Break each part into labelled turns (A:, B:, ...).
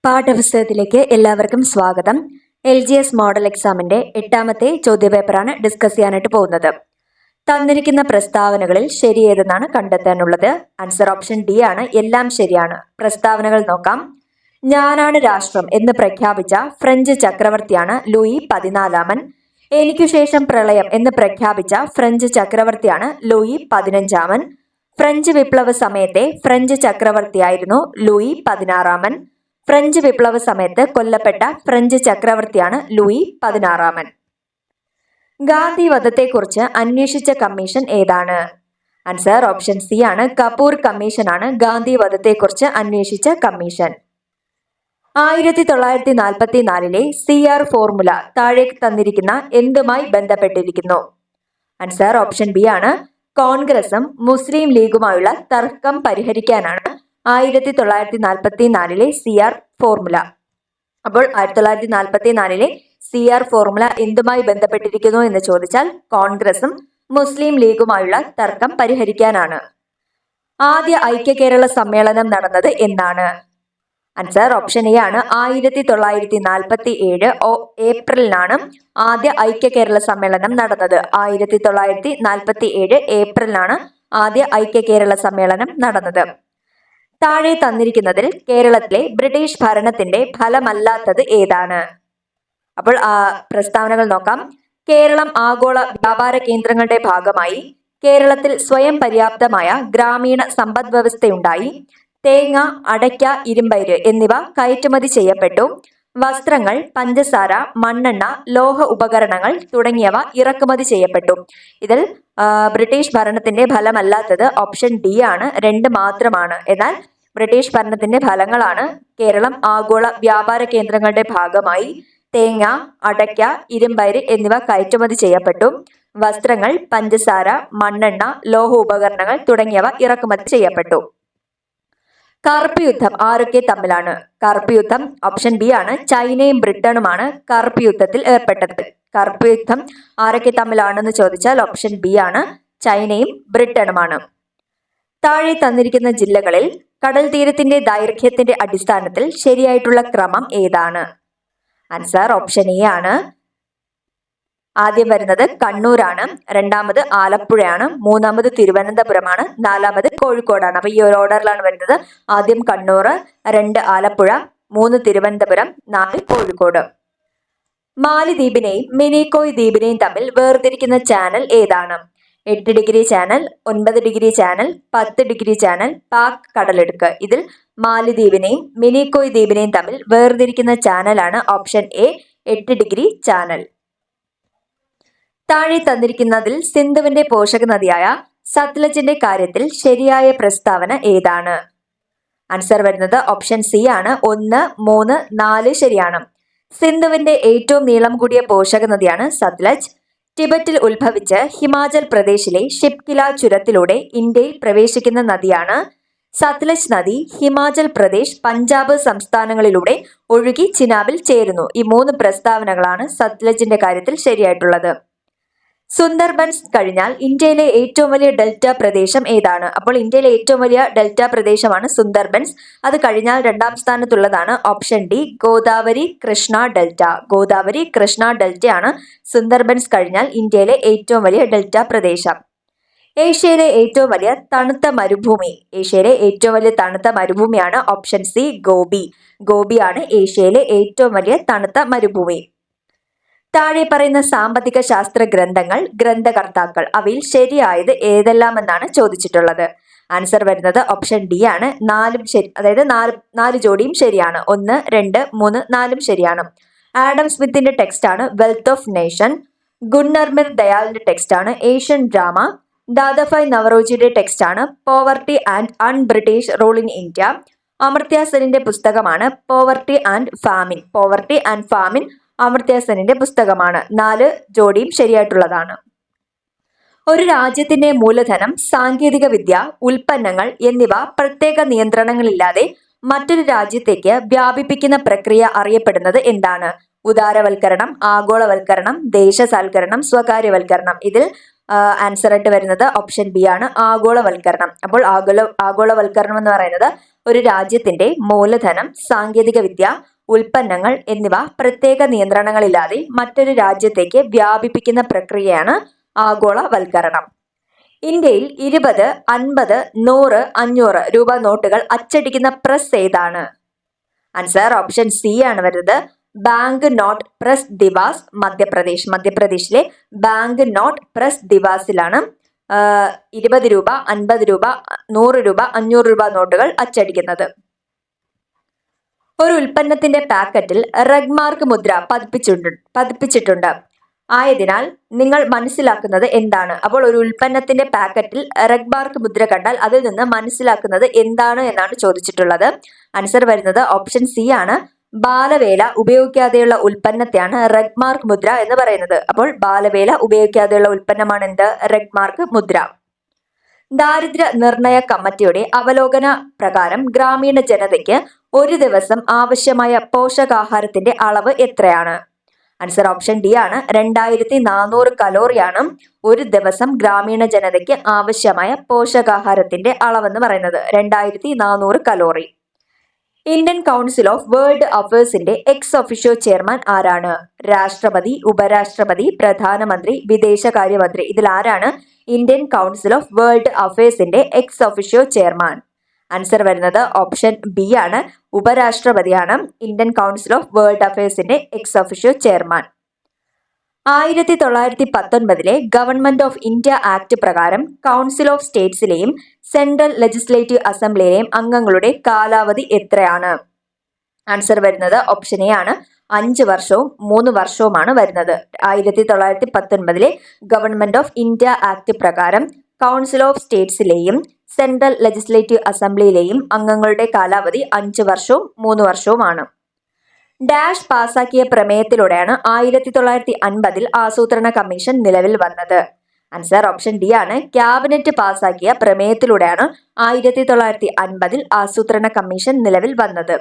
A: പാഠപുസ്തകത്തിലേക്ക് എല്ലാവർക്കും സ്വാഗതം. LGS model എക്സാമിന്റെ 8ാമത്തെ ചോദ്യപേപ്പറാണ് ഡിസ്കസ് ചെയ്യാനായിട്ട് പോകുന്നത്. തന്നിരിക്കുന്ന പ്രസ്താവനകളിൽ ശരിയേതെന്നാണ് കണ്ടെത്താനുള്ളത്. ആൻസർ ഓപ്ഷൻ ഡി ആണ്, എല്ലാം ശരിയാണ്. പ്രസ്താവനകൾ നോക്കാം. ഞാനാണ് രാഷ്ട്രം എന്ന് പ്രഖ്യാപിച്ച ഫ്രഞ്ച് ചക്രവർത്തിയാണ് ലൂയി 14. എനിക്കു ശേഷം പ്രളയം എന്ന് പ്രഖ്യാപിച്ച ഫ്രഞ്ച് ചക്രവർത്തിയാണ് ലൂയി 15. ഫ്രഞ്ച് വിപ്ലവ സമയത്തെ ഫ്രഞ്ച് ചക്രവർത്തിയായിരുന്നു ലൂയി 16. ഫ്രഞ്ച് വിപ്ലവ സമയത്ത് കൊല്ലപ്പെട്ട ഫ്രഞ്ച് ചക്രവർത്തിയാണ് ലൂയി 16. ഗാന്ധി വധത്തെക്കുറിച്ച് അന്വേഷിച്ച കമ്മീഷൻ ഏതാണ്? ആൻസർ ഓപ്ഷൻ സി ആണ്, കപൂർ കമ്മീഷനാണ് ഗാന്ധി വധത്തെക്കുറിച്ച് അന്വേഷിച്ച കമ്മീഷൻ. 1944 CR ഫോർമുല താഴെ തന്നിരിക്കുന്ന എന്തുമായി ബന്ധപ്പെട്ടിരിക്കുന്നു? ആൻസർ ഓപ്ഷൻ ബി ആണ്, കോൺഗ്രസും മുസ്ലിം ലീഗുമായുള്ള തർക്കം പരിഹരിക്കാനാണ് 1944 CR ഫോർമുല. അപ്പോൾ 1944 CR ഫോർമുല എന്തുമായി ബന്ധപ്പെട്ടിരിക്കുന്നു എന്ന് ചോദിച്ചാൽ കോൺഗ്രസും മുസ്ലിം ലീഗുമായുള്ള തർക്കം പരിഹരിക്കാനാണ്. ആദ്യ ഐക്യ കേരള സമ്മേളനം നടന്നത് എന്നാണ്? ആൻസർ ഓപ്ഷൻ എ ആണ്, 1947 ഏപ്രിലിനാണ് ആദ്യ ഐക്യ കേരള സമ്മേളനം നടന്നത്. 1947 ഏപ്രിലിനാണ് ആദ്യ ഐക്യ കേരള സമ്മേളനം നടന്നത്. താഴെ തന്നിരിക്കുന്നതിൽ കേരളത്തിലെ ബ്രിട്ടീഷ് ഭരണത്തിന്റെ ഫലമല്ലാത്തത് ഏതാണ്? അപ്പോൾ പ്രസ്താവനകൾ നോക്കാം. കേരളം ആഗോള വ്യാപാര കേന്ദ്രങ്ങളുടെ ഭാഗമായി. കേരളത്തിൽ സ്വയം പര്യാപ്തമായ ഗ്രാമീണ സമ്പദ് വ്യവസ്ഥയുണ്ടായി. തേങ്ങ, അടയ്ക്ക, ഇരുമ്പയിര് എന്നിവ കയറ്റുമതി ചെയ്യപ്പെട്ടു. വസ്ത്രങ്ങൾ, പഞ്ചസാര, മണ്ണെണ്ണ, ലോഹ ഉപകരണങ്ങൾ തുടങ്ങിയവ ഇറക്കുമതി ചെയ്യപ്പെട്ടു. ഇതിൽ ബ്രിട്ടീഷ് ഭരണത്തിന്റെ ഫലമല്ലാത്തത് ഓപ്ഷൻ ഡി ആണ്, 2 മാത്രമാണ്. എന്നാൽ ബ്രിട്ടീഷ് ഭരണത്തിന്റെ ഫലങ്ങളാണ് കേരളം ആഗോള വ്യാപാര കേന്ദ്രങ്ങളുടെ ഭാഗമായി. തേങ്ങ, അടയ്ക്ക, ഇരുമ്പയിര് എന്നിവ കയറ്റുമതി ചെയ്യപ്പെട്ടു. വസ്ത്രങ്ങൾ, പഞ്ചസാര, മണ്ണെണ്ണ, ലോഹ ഉപകരണങ്ങൾ തുടങ്ങിയവ ഇറക്കുമതി ചെയ്യപ്പെട്ടു. കറുപ്പ് യുദ്ധം ആരൊക്കെ തമ്മിലാണ്? കറുപ്പ് യുദ്ധം ഓപ്ഷൻ ബി ആണ്, ചൈനയും ബ്രിട്ടനുമാണ് കറുപ്പ് യുദ്ധത്തിൽ ഏർപ്പെട്ടത്. കറുപ്പ് യുദ്ധം ആരൊക്കെ തമ്മിലാണെന്ന് ചോദിച്ചാൽ ഓപ്ഷൻ ബി ആണ്, ചൈനയും ബ്രിട്ടനുമാണ്. താഴെ തന്നിരിക്കുന്ന ജില്ലകളിൽ കടൽ തീരത്തിന്റെ ദൈർഘ്യത്തിന്റെ അടിസ്ഥാനത്തിൽ ശരിയായിട്ടുള്ള ക്രമം ഏതാണ്? ആൻസർ ഓപ്ഷൻ എ ആണ്. ആദ്യം വരുന്നത് കണ്ണൂരാണ്, രണ്ടാമത് ആലപ്പുഴയാണ്, മൂന്നാമത് തിരുവനന്തപുരമാണ്, നാലാമത് കോഴിക്കോടാണ്. അപ്പൊ ഈ ഒരു ഓർഡറിലാണ് വരുന്നത്. ആദ്യം കണ്ണൂർ, 2 ആലപ്പുഴ, 3 തിരുവനന്തപുരം, 4 കോഴിക്കോട്. മാലിദ്വീപിനെയും മിനിക്കോയ് ദ്വീപിനെയും തമ്മിൽ വേർതിരിക്കുന്ന ചാനൽ ഏതാണ്? 8 degree channel, 9 degree channel, 10 degree channel, Palk കടലെടുക്ക്. ഇതിൽ മാലിദ്വീപിനെയും മിനിക്കോയ് ദ്വീപിനെയും തമ്മിൽ വേർതിരിക്കുന്ന ചാനലാണ് ഓപ്ഷൻ എ, 8 ഡിഗ്രി ചാനൽ. താഴെ തന്നിരിക്കുന്നതിൽ സിന്ധുവിന്റെ പോഷക നദിയായ സത്ലജിന്റെ കാര്യത്തിൽ ശരിയായ പ്രസ്താവന ഏതാണ്? ആൻസർ വരുന്നത് ഓപ്ഷൻ സി ആണ്, 1, 3, 4 ശരിയാണ്. സിന്ധുവിന്റെ ഏറ്റവും നീളം കൂടിയ പോഷക നദിയാണ് സത്ലജ്. ടിബറ്റിൽ ഉത്ഭവിച്ച് ഹിമാചൽ പ്രദേശിലെ ഷിപ്കില ചുരത്തിലൂടെ ഇന്ത്യയിൽ പ്രവേശിക്കുന്ന നദിയാണ്. സത്ലജ് നദി ഹിമാചൽ പ്രദേശ്, പഞ്ചാബ് സംസ്ഥാനങ്ങളിലൂടെ ഒഴുകി ചിനാബിൽ ചേരുന്നു. ഈ 3 പ്രസ്താവനകളാണ് സത്ലജിന്റെ കാര്യത്തിൽ ശരിയായിട്ടുള്ളത്. സുന്ദർബൻസ് കഴിഞ്ഞാൽ ഇന്ത്യയിലെ ഏറ്റവും വലിയ ഡെൽറ്റ പ്രദേശം ഏതാണ്? അപ്പോൾ ഇന്ത്യയിലെ ഏറ്റവും വലിയ ഡെൽറ്റ പ്രദേശമാണ് സുന്ദർബൻസ്. അത് കഴിഞ്ഞാൽ 2ാം സ്ഥാനത്തുള്ളതാണ് option D, Godavari Krishna delta. Godavari Krishna ഡെൽറ്റയാണ് സുന്ദർബൻസ് കഴിഞ്ഞാൽ ഇന്ത്യയിലെ ഏറ്റവും വലിയ ഡെൽറ്റ പ്രദേശം. ഏഷ്യയിലെ ഏറ്റവും വലിയ തണുത്ത മരുഭൂമി. ഏഷ്യയിലെ ഏറ്റവും വലിയ തണുത്ത മരുഭൂമിയാണ് ഓപ്ഷൻ സി, ഗോബി. ഗോബിയാണ് ഏഷ്യയിലെ ഏറ്റവും വലിയ തണുത്ത മരുഭൂമി. താഴെ പറയുന്ന സാമ്പത്തിക ശാസ്ത്ര ഗ്രന്ഥങ്ങൾ, ഗ്രന്ഥകർത്താക്കൾ, അവയിൽ ശരിയായത് ഏതെല്ലാമെന്നാണ് ചോദിച്ചിട്ടുള്ളത്. ആൻസർ വരുന്നത് ഓപ്ഷൻ ഡി ആണ്, 4 ശരി. അതായത് 4 ജോഡിയും ശരിയാണ്. 1, 2, 3, 4 ശരിയാണ്. ആഡം സ്മിത്തിന്റെ ടെക്സ്റ്റ് ആണ് വെൽത്ത് ഓഫ് നേഷൻ. ഗുന്നർമിർ ദയാലിന്റെ ടെക്സ്റ്റ് ആണ് ഏഷ്യൻ ഡ്രാമ. ദാദാഭായ് നവറോജിയുടെ ടെക്സ്റ്റ് ആണ് poverty and un British rule in India. Amartya സെന്നിന്റെ പുസ്തകമാണ് poverty and famine. Poverty and famine Amartya സെന്നിന്റെ പുസ്തകമാണ്. 4 ജോഡിയും ശരിയായിട്ടുള്ളതാണ്. ഒരു രാജ്യത്തിന്റെ മൂലധനം, സാങ്കേതിക വിദ്യ, ഉൽപ്പന്നങ്ങൾ എന്നിവ പ്രത്യേക നിയന്ത്രണങ്ങളില്ലാതെ മറ്റൊരു രാജ്യത്തേക്ക് വ്യാപിപ്പിക്കുന്ന പ്രക്രിയ അറിയപ്പെടുന്നത് എന്താണ്? ഉദാരവൽക്കരണം, ആഗോളവൽക്കരണം, ദേശസാൽക്കരണം, സ്വകാര്യവൽക്കരണം. ഇതിൽ ആൻസർ ആയിട്ട് വരുന്നത് ഓപ്ഷൻ ബി ആണ്, ആഗോളവൽക്കരണം. അപ്പോൾ ആഗോളവൽക്കരണം എന്ന് പറയുന്നത് ഒരു രാജ്യത്തിന്റെ മൂലധനം, സാങ്കേതിക വിദ്യ, ഉൽപ്പന്നങ്ങൾ എന്നിവ പ്രത്യേക നിയന്ത്രണങ്ങളില്ലാതെ മറ്റൊരു രാജ്യത്തേക്ക് വ്യാപിപ്പിക്കുന്ന പ്രക്രിയയാണ് ആഗോളവൽക്കരണം. ഇന്ത്യയിൽ 20, 50, 100, 500 രൂപ നോട്ടുകൾ അച്ചടിക്കുന്ന പ്രസ് ഏതാണ്? ആൻസർ ഓപ്ഷൻ സി ആണ് വരുന്നത്. Bank note press Diva's, Madhya Pradesh. മധ്യപ്രദേശിലെ ബാങ്ക് നോട്ട് പ്രസ് ദിവാസിലാണ് 20 രൂപ, 50 രൂപ, 100 രൂപ, 500 രൂപ നോട്ടുകൾ അച്ചടിക്കുന്നത്. ഒരു ഉൽപ്പന്നത്തിന്റെ പാക്കറ്റിൽ റെഗ്മാർക്ക് മുദ്ര പതിപ്പിച്ചിട്ടുണ്ട് ആയതിനാൽ നിങ്ങൾ മനസ്സിലാക്കുന്നത് എന്താണ്? അപ്പോൾ ഒരു ഉൽപ്പന്നത്തിന്റെ പാക്കറ്റിൽ റെഗ്മാർക്ക് മുദ്ര കണ്ടാൽ അതിൽ നിന്ന് മനസ്സിലാക്കുന്നത് എന്താണ് എന്നാണ് ചോദിച്ചിട്ടുള്ളത്. ആൻസർ വരുന്നത് ഓപ്ഷൻ സി ആണ്. ബാലവേല ഉപയോഗിക്കാതെയുള്ള ഉൽപ്പന്നത്തെയാണ് റെഗ്മാർക്ക് മുദ്ര എന്ന് പറയുന്നത്. അപ്പോൾ ബാലവേല ഉപയോഗിക്കാതെയുള്ള ഉൽപ്പന്നമാണ് എന്ത്? റെഗ്മാർക്ക് മുദ്ര. ദാരിദ്ര്യ നിർണയ കമ്മിറ്റിയുടെ അവലോകന പ്രകാരം ഗ്രാമീണ ജനതയ്ക്ക് ഒരു ദിവസം ആവശ്യമായ പോഷകാഹാരത്തിന്റെ അളവ് എത്രയാണ്? ആൻസർ ഓപ്ഷൻ ഡി ആണ്. 2400 കലോറിയാണ് ഒരു ദിവസം ഗ്രാമീണ ജനതയ്ക്ക് ആവശ്യമായ പോഷകാഹാരത്തിന്റെ അളവെന്ന് പറയുന്നത്. 2400 calorie. Indian council of world അഫയേഴ്സിന്റെ എക്സ് ഒഫീഷ്യോ ചെയർമാൻ ആരാണ്? രാഷ്ട്രപതി, ഉപരാഷ്ട്രപതി, പ്രധാനമന്ത്രി, വിദേശകാര്യമന്ത്രി. ഇതിൽ ആരാണ് ഇന്ത്യൻ കൗൺസിൽ ഓഫ് വേൾഡ് അഫയേഴ്സിന്റെ എക്സ് ഒഫീഷ്യോ ചെയർമാൻ? ആൻസർ വരുന്നത് ഓപ്ഷൻ ബി ആണ്. ഉപരാഷ്ട്രപതിയാണ് ഇന്ത്യൻ കൗൺസിൽ ഓഫ് വേൾഡ് അഫയേഴ്സിന്റെ ex officio chairman. 1919 government of India act പ്രകാരം കൗൺസിൽ ഓഫ് സ്റ്റേറ്റ്സിലെയും സെൻട്രൽ ലെജിസ്ലേറ്റീവ് അസംബ്ലിയിലെയും അംഗങ്ങളുടെ കാലാവധി എത്രയാണ്? ആൻസർ വരുന്നത് ഓപ്ഷൻ എ ആണ്. 5 വർഷവും 3 വർഷവുമാണ് വരുന്നത്. 1919 ഗവൺമെന്റ് ഓഫ് ഇന്ത്യ ആക്ട് പ്രകാരം കൗൺസിൽ ഓഫ് സ്റ്റേറ്റ്സിലെയും സെൻട്രൽ ലെജിസ്ലേറ്റീവ് അസംബ്ലിയിലെയും അംഗങ്ങളുടെ കാലാവധി 5 വർഷവും 3 വർഷവുമാണ്. ഡാഷ് പാസാക്കിയ പ്രമേയത്തിലൂടെയാണ് 1950 ആസൂത്രണ കമ്മീഷൻ നിലവിൽ വന്നത്? ആൻസർ ഓപ്ഷൻ ഡി ആണ്. ക്യാബിനറ്റ് പാസാക്കിയ പ്രമേയത്തിലൂടെയാണ് 1950 ആസൂത്രണ കമ്മീഷൻ നിലവിൽ വന്നത്.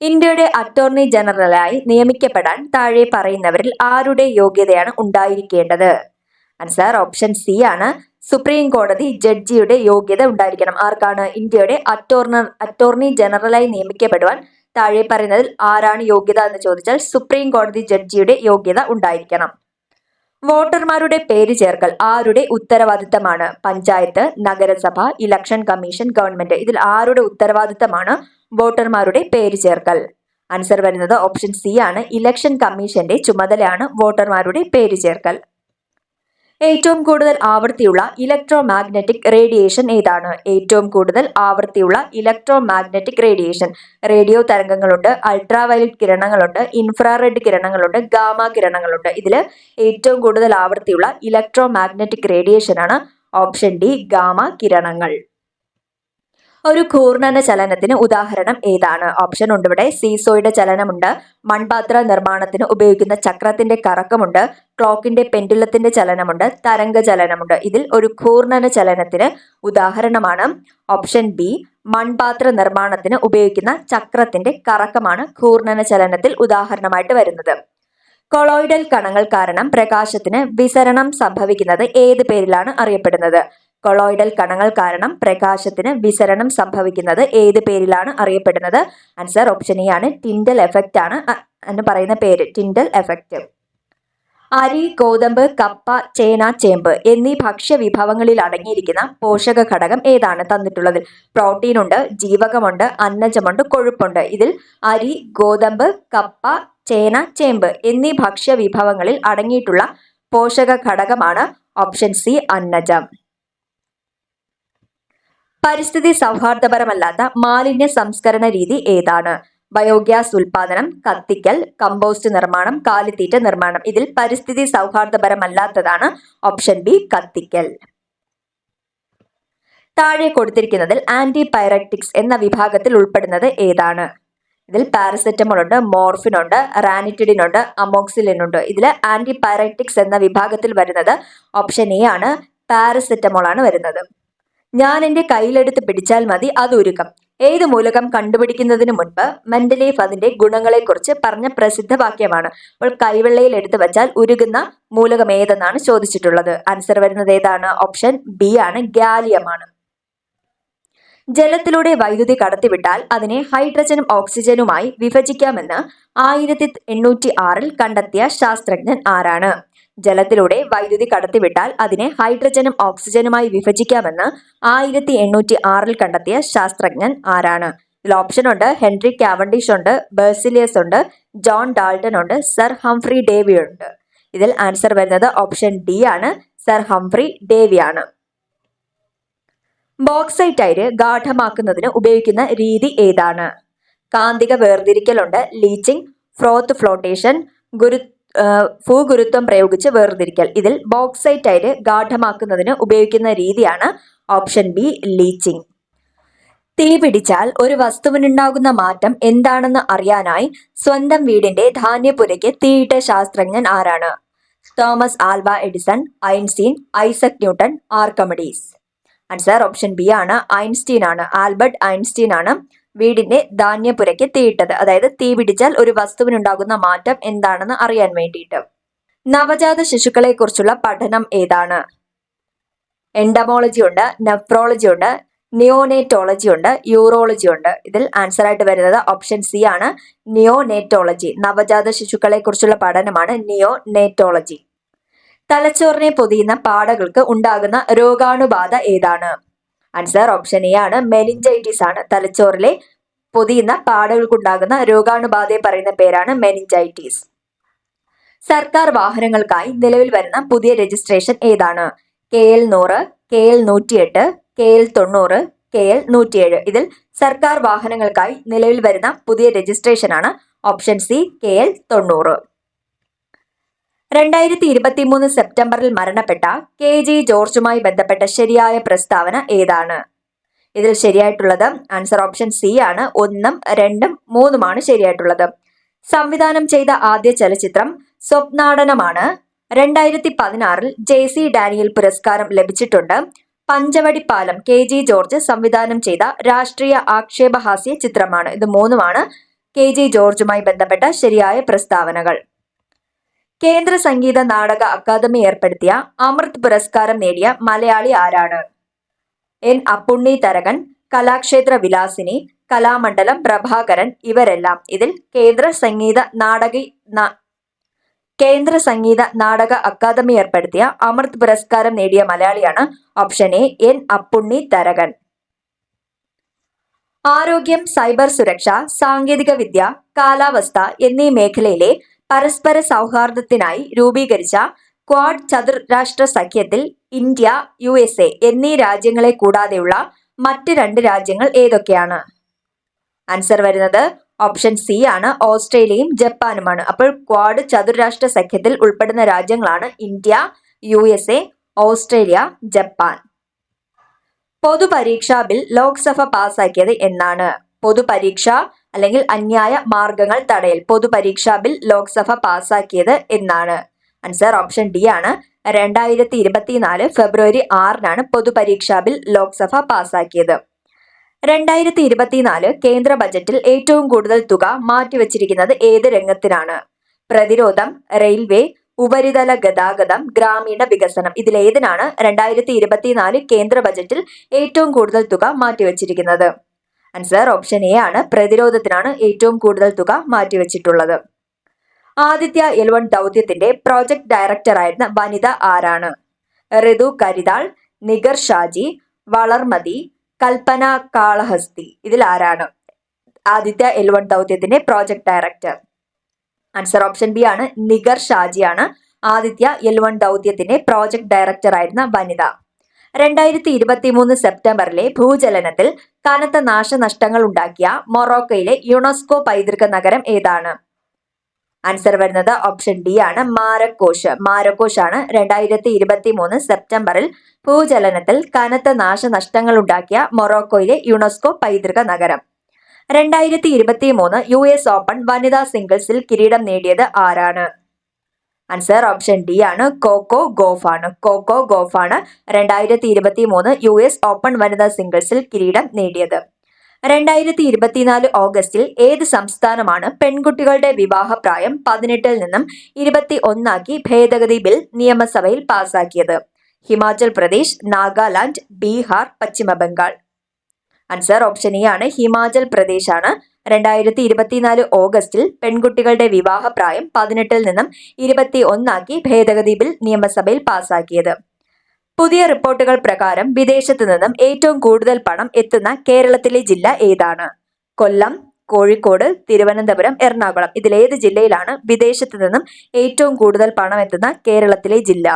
A: ഇന്ത്യയുടെ അറ്റോർണി ജനറലായി നിയമിക്കപ്പെടാൻ താഴെ പറയുന്നവരിൽ ആരുടെ യോഗ്യതയാണ് ഉണ്ടായിരിക്കേണ്ടത്? ആൻസർ ഓപ്ഷൻ സി ആണ്. സുപ്രീം കോടതി ജഡ്ജിയുടെ യോഗ്യത ഉണ്ടായിരിക്കണം. ആർക്കാണ്? ഇന്ത്യയുടെ അറ്റോർണി ജനറലായി നിയമിക്കപ്പെടുവാൻ താഴെ പറയുന്നതിൽ ആരാണ് യോഗ്യത എന്ന് ചോദിച്ചാൽ സുപ്രീം കോടതി ജഡ്ജിയുടെ യോഗ്യത ഉണ്ടായിരിക്കണം. വോട്ടർമാരുടെ പേര് ചേർക്കൽ ആരുടെ ഉത്തരവാദിത്തമാണ്? പഞ്ചായത്ത്, നഗരസഭ, ഇലക്ഷൻ കമ്മീഷൻ, ഗവൺമെന്റ്. ഇതിൽ ആരുടെ ഉത്തരവാദിത്തമാണ് വോട്ടർമാരുടെ പേര് ചേർക്കൽ? ആൻസർ വരുന്നത് ഓപ്ഷൻ സി ആണ്. ഇലക്ഷൻ കമ്മീഷന്റെ ചുമതലയാണ് വോട്ടർമാരുടെ പേര് ചേർക്കൽ. ഏറ്റവും കൂടുതൽ ആവൃത്തിയുള്ള ഇലക്ട്രോ മാഗ്നറ്റിക് റേഡിയേഷൻ ഏതാണ്? ഏറ്റവും കൂടുതൽ ആവൃത്തിയുള്ള ഇലക്ട്രോ മാഗ്നറ്റിക് റേഡിയേഷൻ. റേഡിയോ തരംഗങ്ങളുണ്ട്, അൾട്രാവയലറ്റ് കിരണങ്ങളുണ്ട്, ഇൻഫ്രാറെഡ് കിരണങ്ങളുണ്ട്, ഗാമ കിരണങ്ങളുണ്ട്. ഇതിൽ ഏറ്റവും കൂടുതൽ ആവൃത്തിയുള്ള ഇലക്ട്രോ മാഗ്നറ്റിക് റേഡിയേഷൻ ആണ് ഓപ്ഷൻ ഡി, ഗാമ കിരണങ്ങൾ. ഒരു ഘൂർണന ചലനത്തിന് ഉദാഹരണം ഏതാണ്? ഓപ്ഷൻ ഉണ്ട് ഇവിടെ. സീസോയുടെ ചലനമുണ്ട്, മൺപാത്ര നിർമ്മാണത്തിന് ഉപയോഗിക്കുന്ന ചക്രത്തിന്റെ കറക്കമുണ്ട്, ക്ലോക്കിന്റെ പെൻഡുലത്തിന്റെ ചലനമുണ്ട്, തരംഗ ചലനമുണ്ട്. ഇതിൽ ഒരു ഘൂർണന ചലനത്തിന് ഉദാഹരണമാണ് ഓപ്ഷൻ ബി, മൺപാത്ര നിർമ്മാണത്തിന് ഉപയോഗിക്കുന്ന ചക്രത്തിന്റെ കറക്കമാണ് ഘൂർണന ചലനത്തിൽ ഉദാഹരണമായിട്ട് വരുന്നത്. കൊളോയിഡൽ കണങ്ങൾ കാരണം പ്രകാശത്തിന് വിസരണം സംഭവിക്കുന്നത് ഏത് പേരിലാണ് അറിയപ്പെടുന്നത്? കൊളോയിഡൽ കണങ്ങൾ കാരണം പ്രകാശത്തിന് വിസരണം സംഭവിക്കുന്നത് ഏത് പേരിലാണ് അറിയപ്പെടുന്നത്? ആൻസർ ഓപ്ഷൻ എ ആണ്. ടിൻഡൽ എഫക്റ്റ് ആണ് എന്ന് പറയുന്ന പേര്, ടിൻഡൽ എഫക്റ്റ്. അരി, ഗോതമ്പ്, കപ്പ, ചേന, ചേമ്പ് എന്നീ ഭക്ഷ്യവിഭവങ്ങളിൽ അടങ്ങിയിരിക്കുന്ന പോഷക ഘടകം ഏതാണ് തന്നിട്ടുള്ളത്? പ്രോട്ടീൻ ഉണ്ട്, ജീവകമുണ്ട്, അന്നജമുണ്ട്, കൊഴുപ്പുണ്ട്. ഇതിൽ അരി, ഗോതമ്പ്, കപ്പ, ചേന, ചേമ്പ് എന്നീ ഭക്ഷ്യവിഭവങ്ങളിൽ അടങ്ങിയിട്ടുള്ള പോഷക ഘടകമാണ് ഓപ്ഷൻ സി, അന്നജം. പരിസ്ഥിതി സൗഹാർദ്ദപരമല്ലാത്ത മാലിന്യ സംസ്കരണ രീതി ഏതാണ്? ബയോഗ്യാസ് ഉൽപാദനം, കത്തിക്കൽ, കമ്പോസ്റ്റ് നിർമ്മാണം, കാലിത്തീറ്റ നിർമ്മാണം. ഇതിൽ പരിസ്ഥിതി സൗഹാർദ്ദപരമല്ലാത്തതാണ് ഓപ്ഷൻ ബി, കത്തിക്കൽ. താഴെ കൊടുത്തിരിക്കുന്നതിൽ ആന്റിപൈററ്റിക്സ് എന്ന വിഭാഗത്തിൽ ഉൾപ്പെടുന്നത് ഏതാണ്? ഇതിൽ പാരസെറ്റമോൾ ഉണ്ട്, മോർഫിൻ ഉണ്ട്, റാനിറ്റിഡിൻ ഉണ്ട്, അമോക്സിലിൻ ഉണ്ട്. ഇതിൽ ആന്റിപൈററ്റിക്സ് എന്ന വിഭാഗത്തിൽ വരുന്നത് ഓപ്ഷൻ എ ആണ്. പാരസെറ്റമോൾ ആണ് വരുന്നത്. ഞാൻ എൻ്റെ കയ്യിലെടുത്ത് പിടിച്ചാൽ മതി അത് ഉരുകം. ഏത് മൂലകം കണ്ടുപിടിക്കുന്നതിന് മുൻപ് മെൻഡലീഫ് അതിന്റെ ഗുണങ്ങളെക്കുറിച്ച് പറഞ്ഞ പ്രസിദ്ധ വാക്യമാണ്. അപ്പോൾ കൈവെള്ളയിൽ എടുത്തു വച്ചാൽ ഉരുകുന്ന മൂലകം ഏതെന്നാണ് ചോദിച്ചിട്ടുള്ളത്. ആൻസർ വരുന്നത് ഏതാണ്? ഓപ്ഷൻ ബി ആണ്, ഗാലിയം ആണ്. ജലത്തിലൂടെ വൈദ്യുതി കടത്തിവിട്ടാൽ അതിനെ ഹൈഡ്രജനും ഓക്സിജനുമായി വിഭജിക്കാമെന്ന് 1806 കണ്ടെത്തിയ ശാസ്ത്രജ്ഞൻ ആരാണ്? ജലത്തിലൂടെ വൈദ്യുതി കടത്തിവിട്ടാൽ അതിനെ ഹൈഡ്രജനും ഓക്സിജനുമായി വിഭജിക്കാമെന്ന് 1806 കണ്ടെത്തിയ ശാസ്ത്രജ്ഞൻ ആരാണ്? ഇതിൽ ഓപ്ഷൻ ഉണ്ട്: ഹെൻറി കാവൻഡിഷ് ഉണ്ട്, ബെർസിലിയസ് ഉണ്ട്, ജോൺ ഡാൾട്ടൺ ഉണ്ട്, സർ ഹംഫ്രി ഡേവി ഉണ്ട്. ഇതിൽ ആൻസർ വരുന്നത് ഓപ്ഷൻ ഡി ആണ്, സർ ഹംഫ്രി ഡേവി ആണ്. ബോക്സൈറ്റ് അയിര് ഗാഢമാക്കുന്നതിന് ഉപയോഗിക്കുന്ന രീതി ഏതാണ്? കാന്തിക വേർതിരിക്കലുണ്ട്, ലീച്ചിങ്, ഫ്രോത്ത് ഫ്ലോട്ടേഷൻ, ഭൂഗുരുത്വം പ്രയോഗിച്ച് വേർതിരിക്കൽ. ഇതിൽ ബോക്സൈറ്റ് അയിര് ഗാഢമാക്കുന്നതിന് ഉപയോഗിക്കുന്ന രീതിയാണ് ഓപ്ഷൻ ബി, ലീച്ചിങ്. തീ പിടിച്ചാൽ ഒരു വസ്തുവിനുണ്ടാകുന്ന മാറ്റം എന്താണെന്ന് അറിയാനായി സ്വന്തം വീടിന്റെ ധാന്യപ്പുരയ്ക്ക് തീയിട്ട ശാസ്ത്രജ്ഞൻ ആരാണ്? Thomas Alva Edison, Einstein, Isaac Newton, Archimedes. Answer option B ആണ്, ഐൻസ്റ്റീൻ ആണ്. ആൽബർട്ട് ഐൻസ്റ്റീൻ ആണ് വീടിന്റെ ധാന്യപ്പുരയ്ക്ക് തീയിട്ടത്. അതായത് തീ പിടിച്ചാൽ ഒരു വസ്തുവിനുണ്ടാകുന്ന മാറ്റം എന്താണെന്ന് അറിയാൻ വേണ്ടിയിട്ട്. നവജാത ശിശുക്കളെ കുറിച്ചുള്ള പഠനം ഏതാണ്? എൻഡമോളജി ഉണ്ട്, നെഫ്രോളജി ഉണ്ട്, നിയോനേറ്റോളജി ഉണ്ട്, യൂറോളജി ഉണ്ട്. ഇതിൽ ആൻസർ ആയിട്ട് വരുന്നത് ഓപ്ഷൻ സി ആണ്, നിയോനേറ്റോളജി. നവജാത ശിശുക്കളെ കുറിച്ചുള്ള പഠനമാണ് നിയോനേറ്റോളജി. തലച്ചോറിനെ പൊതിയുന്ന പാടകൾക്ക് ഉണ്ടാകുന്ന രോഗാണുബാധ ഏതാണ്? ആൻസർ ഓപ്ഷൻ എ ആണ്, മെനിഞ്ചൈറ്റിസ് ആണ്. തലച്ചോറിലെ പൊതിയുന്ന പാടകൾക്കുണ്ടാകുന്ന രോഗാണുബാധയെ പറയുന്ന പേരാണ് മെനിഞ്ചൈറ്റിസ്. സർക്കാർ വാഹനങ്ങൾക്കായി നിലവിൽ വരുന്ന പുതിയ രജിസ്ട്രേഷൻ ഏതാണ്? KL 100, KL 108, KL 90, KL 107. ഇതിൽ സർക്കാർ വാഹനങ്ങൾക്കായി നിലവിൽ വരുന്ന പുതിയ രജിസ്ട്രേഷൻ ആണ് ഓപ്ഷൻ സി, KL 90. 2023 സെപ്റ്റംബറിൽ മരണപ്പെട്ട KG ജോർജുമായി ബന്ധപ്പെട്ട ശരിയായ പ്രസ്താവന ഏതാണ്? ഇതിൽ ശരിയായിട്ടുള്ളത് ആൻസർ ഓപ്ഷൻ സി ആണ്. 1, 2, 3 ശരിയായിട്ടുള്ളത്. സംവിധാനം ചെയ്ത ആദ്യ ചലച്ചിത്രം സ്വപ്നാടനമാണ്. 2016 JC ഡാനിയൽ പുരസ്കാരം ലഭിച്ചിട്ടുണ്ട്. പഞ്ചവടിപ്പാലം KG ജോർജ് സംവിധാനം ചെയ്ത രാഷ്ട്രീയ ആക്ഷേപഹാസ്യ ചിത്രമാണ്. ഇത് 3 KG ജോർജുമായി ബന്ധപ്പെട്ട ശരിയായ പ്രസ്താവനകൾ. കേന്ദ്ര സംഗീത നാടക അക്കാദമി ഏർപ്പെടുത്തിയ അമൃത് പുരസ്കാരം നേടിയ മലയാളി ആരാണ്? N. അപ്പുണ്ണി തരകൻ, കലാക്ഷേത്ര വിലാസിനി, കലാമണ്ഡലം പ്രഭാകരൻ. ഇവരെല്ലാം. ഇതിൽ കേന്ദ്ര സംഗീത നാടക അക്കാദമി ഏർപ്പെടുത്തിയ അമൃത് പുരസ്കാരം നേടിയ മലയാളിയാണ് option A, N. Appunni Tharakan. ആരോഗ്യം, സൈബർ സുരക്ഷ, സാങ്കേതിക വിദ്യ, കാലാവസ്ഥ എന്നീ മേഖലയിലെ പരസ്പര സൗഹാർദ്ദത്തിനായി രൂപീകരിച്ച ക്വാഡ് ചതുർരാഷ്ട്ര സഖ്യത്തിൽ ഇന്ത്യ, USA എന്നീ രാജ്യങ്ങളെ കൂടാതെയുള്ള മറ്റ് 2 രാജ്യങ്ങൾ ഏതൊക്കെയാണ്? ആൻസർ വരുന്നത് ഓപ്ഷൻ സി ആണ്, ഓസ്ട്രേലിയയും ജപ്പാനുമാണ്. അപ്പോൾ ക്വാഡ് ചതുർരാഷ്ട്ര സഖ്യത്തിൽ ഉൾപ്പെടുന്ന രാജ്യങ്ങളാണ് ഇന്ത്യ, USA, ഓസ്ട്രേലിയ, ജപ്പാൻ. പൊതുപരീക്ഷാ ബിൽ ലോക്സഭ പാസാക്കിയത് എന്നാണ്? പൊതുപരീക്ഷ അല്ലെങ്കിൽ അന്യായ മാർഗങ്ങൾ തടയൽ. പൊതുപരീക്ഷാ ബിൽ ലോക്സഭ പാസാക്കിയത് എന്നാണ്? ആൻസർ ഓപ്ഷൻ ഡി ആണ്, 2024 ഫെബ്രുവരി 6 പൊതുപരീക്ഷാ ബിൽ ലോക്സഭ പാസാക്കിയത്. 2024 കേന്ദ്ര ബജറ്റിൽ ഏറ്റവും കൂടുതൽ തുക മാറ്റിവെച്ചിരിക്കുന്നത് ഏത് രംഗത്തിനാണ്? പ്രതിരോധം, റെയിൽവേ, ഉപരിതല ഗതാഗതം, ഗ്രാമീണ വികസനം. ഇതിലേതിനാണ് 2024 കേന്ദ്ര ബജറ്റിൽ ഏറ്റവും കൂടുതൽ തുക മാറ്റിവെച്ചിരിക്കുന്നത്? ആൻസർ ഓപ്ഷൻ എ ആണ്, പ്രതിരോധത്തിനാണ് ഏറ്റവും കൂടുതൽ തുക മാറ്റിവെച്ചിട്ടുള്ളത്. ആദിത്യ L1 ദൗത്യത്തിന്റെ പ്രോജക്ട് ഡയറക്ടറായിരുന്ന വനിത ആരാണ്? ഋതു കരിതാൾ, നിഗർ ഷാജി, വളർമതി, കൽപ്പന കാളഹസ്തി. ഇതിൽ ആരാണ് ആദിത്യ L1 ദൗത്യത്തിന്റെ project director? Answer option B ആണ്, നിഗർ ഷാജിയാണ് ആദിത്യ L1 ദൗത്യത്തിന്റെ പ്രോജക്ട് ഡയറക്ടർ ആയിരുന്ന വനിത. 2023 സെപ്റ്റംബറിലെ ഭൂചലനത്തിൽ കനത്ത നാശനഷ്ടങ്ങൾ ഉണ്ടാക്കിയ മൊറോക്കോയിലെ യുനെസ്കോ പൈതൃക നഗരം ഏതാണ്? ആൻസർ വരുന്നത് ഓപ്ഷൻ ഡി ആണ്, മാരക്കോഷ്. മാരക്കോഷ് ആണ് 2023 സെപ്റ്റംബറിൽ ഭൂചലനത്തിൽ കനത്ത നാശനഷ്ടങ്ങൾ ഉണ്ടാക്കിയ മൊറോക്കോയിലെ യുനെസ്കോ പൈതൃക നഗരം. 2023 US ഓപ്പൺ വനിതാ സിംഗിൾസിൽ കിരീടം നേടിയത് ആരാണ്? ആൻസർ ഓപ്ഷൻ ഡി ആണ്, കോക്കോ ഗോഫ് ആണ്. കോക്കോ ഗോഫ് ആണ് 2023 US ഓപ്പൺ വനിതാ സിംഗിൾസിൽ കിരീടം നേടിയത്. 2024 ഓഗസ്റ്റിൽ ഏത് സംസ്ഥാനമാണ് പെൺകുട്ടികളുടെ വിവാഹപ്രായം 18 നിന്നും 21 ഭേദഗതി ബിൽ നിയമസഭയിൽ പാസാക്കിയത്? ഹിമാചൽ പ്രദേശ്, നാഗാലാൻഡ്, ബീഹാർ, പശ്ചിമ ബംഗാൾ. ആൻസർ ഓപ്ഷൻ ഇ ആണ്, ഹിമാചൽ പ്രദേശ് ആണ്. 2024 ഓഗസ്റ്റിൽ പെൺകുട്ടികളുടെ വിവാഹപ്രായം 18 നിന്നും 21 ഭേദഗതി ബിൽ നിയമസഭയിൽ പാസാക്കിയത്. പുതിയ റിപ്പോർട്ടുകൾ പ്രകാരം വിദേശത്തു നിന്നും ഏറ്റവും കൂടുതൽ പണം എത്തുന്ന കേരളത്തിലെ ജില്ല ഏതാണ്? കൊല്ലം, കോഴിക്കോട്, തിരുവനന്തപുരം, എറണാകുളം. ഇതിലേത് ജില്ലയിലാണ് വിദേശത്തു നിന്നും ഏറ്റവും കൂടുതൽ പണം എത്തുന്ന കേരളത്തിലെ ജില്ല?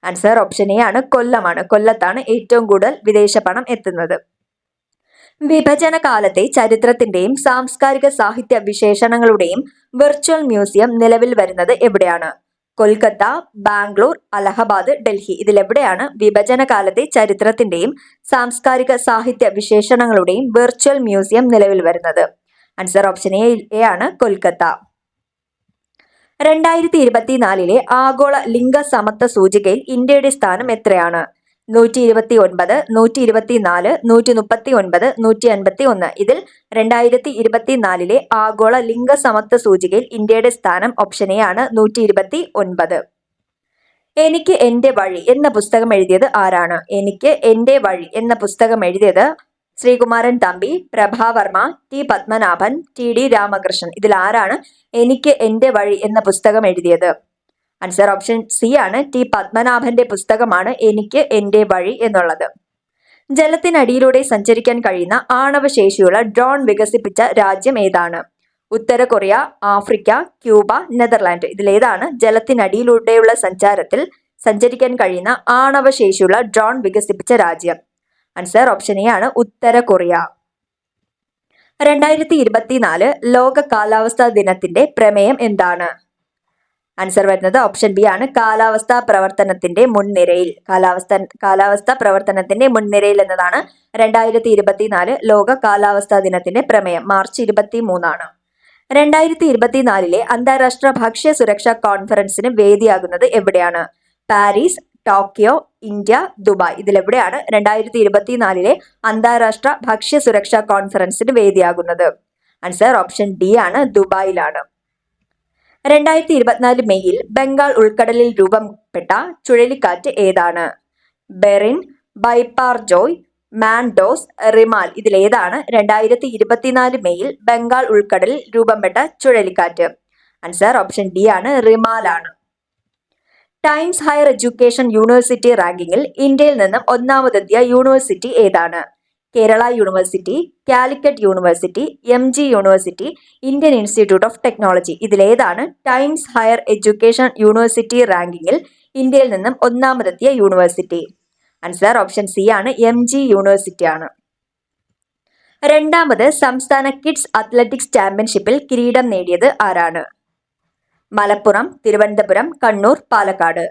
A: ആൻസർ ഓപ്ഷൻ എ ആണ്, കൊല്ലമാണ്. കൊല്ലത്താണ് ഏറ്റവും കൂടുതൽ വിദേശ പണം എത്തുന്നത്. വിഭജന കാലത്തെ ചരിത്രത്തിന്റെയും സാംസ്കാരിക സാഹിത്യ വിശേഷണങ്ങളുടെയും വെർച്വൽ മ്യൂസിയം നിലവിൽ വരുന്നത് എവിടെയാണ്? കൊൽക്കത്ത, ബാംഗ്ലൂർ, അലഹബാദ്, ഡൽഹി. ഇതിലെവിടെയാണ് വിഭജന കാലത്തെ ചരിത്രത്തിന്റെയും സാംസ്കാരിക സാഹിത്യ വിശേഷണങ്ങളുടെയും വെർച്വൽ മ്യൂസിയം നിലവിൽ വരുന്നത്? ആൻസർ ഓപ്ഷൻ എ ആണ്, കൊൽക്കത്ത. 2024 ആഗോള ലിംഗ സമത്വ സൂചികയിൽ ഇന്ത്യയുടെ സ്ഥാനം എത്രയാണ്? 129, 124, 139, 151. ഇതിൽ 2024 ആഗോള ലിംഗ സമത്വ സൂചികയിൽ ഇന്ത്യയുടെ സ്ഥാനം ഓപ്ഷൻ എ ആണ്, 129. എനിക്ക് എന്റെ വഴി എന്ന പുസ്തകം എഴുതിയത് ആരാണ്? എനിക്ക് എന്റെ വഴി എന്ന പുസ്തകം എഴുതിയത് ശ്രീകുമാരൻ തമ്പി, പ്രഭാവർമ്മ, ടി പത്മനാഭൻ, ടി രാമകൃഷ്ണൻ. ഇതിൽ ആരാണ് എനിക്ക് എന്റെ വഴി എന്ന പുസ്തകം എഴുതിയത്? ആൻസർ ഓപ്ഷൻ സി ആണ്, ടി പത്മനാഭന്റെ പുസ്തകമാണ് എനിക്ക് എന്റെ വഴി എന്നുള്ളത്. ജലത്തിനടിയിലൂടെ സഞ്ചരിക്കാൻ കഴിയുന്ന ആണവശേഷിയുള്ള ഡ്രോൺ വികസിപ്പിച്ച രാജ്യം ഏതാണ്? ഉത്തര കൊറിയ, ആഫ്രിക്ക, ക്യൂബ, നെതർലാൻഡ്. ഇതിലേതാണ് ജലത്തിനടിയിലൂടെയുള്ള സഞ്ചാരത്തിൽ സഞ്ചരിക്കാൻ കഴിയുന്ന ആണവശേഷിയുള്ള ഡ്രോൺ വികസിപ്പിച്ച രാജ്യം? ആൻസർ ഓപ്ഷൻ എ ആണ്, ഉത്തര കൊറിയ. 2024 ലോക കാലാവസ്ഥാ ദിനത്തിന്റെ പ്രമേയം എന്താണ്? ആൻസർ വരുന്നത് ഓപ്ഷൻ ബി ആണ്, കാലാവസ്ഥാ പ്രവർത്തനത്തിന്റെ മുൻനിരയിൽ. കാലാവസ്ഥാ പ്രവർത്തനത്തിന്റെ മുൻനിരയിൽ എന്നതാണ് 2024 ലോക കാലാവസ്ഥാ ദിനത്തിന്റെ പ്രമേയം. മാർച്ച് 23 2024 അന്താരാഷ്ട്ര ഭക്ഷ്യ സുരക്ഷാ കോൺഫറൻസിന് വേദിയാകുന്നത് എവിടെയാണ്? Paris, Tokyo, India, Dubai. ഇതിലെവിടെയാണ് 2024 അന്താരാഷ്ട്ര ഭക്ഷ്യ സുരക്ഷാ കോൺഫറൻസിന് വേദിയാകുന്നത്? ആൻസർ ഓപ്ഷൻ ഡി ആണ്, ദുബായിലാണ്. 2024 മെയ്യിൽ ബംഗാൾ ഉൾക്കടലിൽ രൂപപ്പെട്ട ചുഴലിക്കാറ്റ് ഏതാണ്? ബെറിൻ, ബൈപ്പാർജോയ്, മാൻഡോസ്, റിമാൽ. ഇതിലേതാണ് 2024 മെയ്യിൽ ബംഗാൾ ഉൾക്കടലിൽ രൂപപ്പെട്ട ചുഴലിക്കാറ്റ്? ആൻസർ ഓപ്ഷൻ ഡി ആണ്, റിമാൽ ആണ്. ടൈംസ് ഹയർ എഡ്യൂക്കേഷൻ യൂണിവേഴ്സിറ്റി റാങ്കിങ്ങിൽ ഇന്ത്യയിൽ നിന്നും ഒന്നാമതെത്തിയ യൂണിവേഴ്സിറ്റി ഏതാണ്? Kerala university, Calicut university, MG university, Indian institute of technology. ഇതിലേതാണ് ടൈംസ് ഹയർ എഡ്യൂക്കേഷൻ യൂണിവേഴ്സിറ്റി റാങ്കിങ്ങിൽ ഇന്ത്യയിൽ നിന്നും ഒന്നാമതെത്തിയ യൂണിവേഴ്സിറ്റി? ആൻസർ ഓപ്ഷൻ സി ആണ്, MG യൂണിവേഴ്സിറ്റി ആണ്. രണ്ടാമത് സംസ്ഥാന കിഡ്സ് അത്ലറ്റിക്സ് ചാമ്പ്യൻഷിപ്പിൽ കിരീടം നേടിയത് ആരാണ്? Malappuram, Thiruvananthapuram, Kannur, Palakkad.